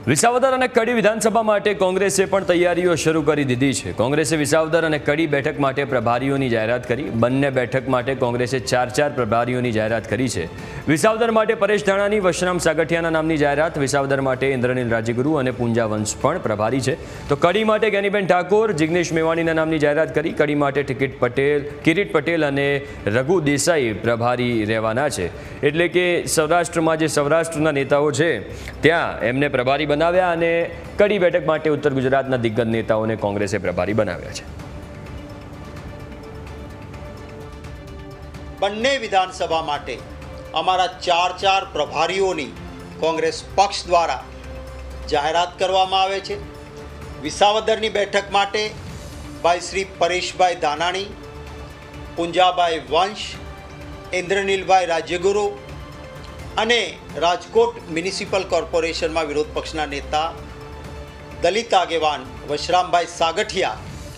વિસાવદર અને કડી વિધાનસભા માટે કોંગ્રેસે પણ તૈયારીઓ શરૂ કરી દીધી છે। કોંગ્રેસે વિસાવદર અને કડી બેઠક માટે પ્રભારીઓની જાહેરાત કરી। બંને બેઠક માટે કોંગ્રેસે 4 પ્રભારીઓની જાહેરાત કરી છે। વિસાવદર માટે પરેશ ધાણાની વશરામ સાગઠિયાના નામની જાહેરાત, વિસાવદર માટે ઇન્દ્રનીલ રાજ્યગુરુ અને પૂંજા વંશ પણ પ્રભારી છે। તો કડી માટે જ્ઞાનીબેન ઠાકોર, જિગ્નેશ મેવાણીના નામની જાહેરાત કરી। કડી માટે કિરીટ પટેલ અને રઘુ દેસાઈ પ્રભારી રહેવાના છે। એટલે કે સૌરાષ્ટ્રમાં જે સૌરાષ્ટ્રના નેતાઓ છે ત્યાં એમને પ્રભારી બનાવ્યા અને કડી બેઠક માટે ઉત્તર ગુજરાતના દિગ્ગજ નેતાઓને કોંગ્રેસે પ્રભારી બનાવ્યા છે। બંને વિધાનસભા માટે અમારા 4 પ્રભારીઓની કોંગ્રેસ પક્ષ દ્વારા જાહેરાત કરવામાં આવે છે। વિસાવદરની બેઠક માટે ભાઈ શ્રી પરેશભાઈ ધાનાણી, પૂંજાભાઈ વંશ, ઇન્દ્રનીલભાઈ રાજ્યગુરુ અને રાજકોટ મ્યુનિસિપલ કોર્પોરેશનમાં વિરોધ પક્ષના નેતા દલિત આગેવાન વશરામભાઈ સાગઠિયા,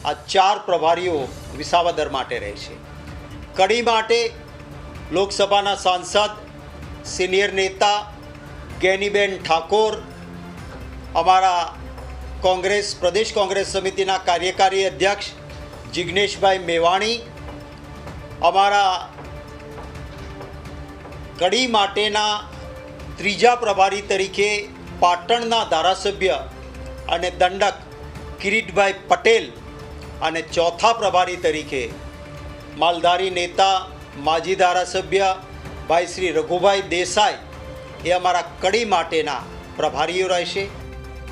આ 4 પ્રભારીઓ વિસાવદર માટે રહેશે। કડી માટે લોકસભાના સાંસદ સિનિયર નેતા જ્ઞાનીબેન ઠાકોર, અમારા પ્રદેશ કોંગ્રેસ સમિતિના કાર્યકારી અધ્યક્ષ જિગ્નેશભાઈ મેવાણી, અમારા કડી માટેના 3જા પ્રભારી તરીકે પાટણના ધારાસભ્ય અને દંડક કિરીટભાઈ પટેલ અને 4થા પ્રભારી તરીકે માલધારી નેતા માજી ધારાસભ્ય ભાઈ શ્રી રઘુભાઈ દેસાઈ એ અમારા કડી માટેના પ્રભારીઓ રહેશે।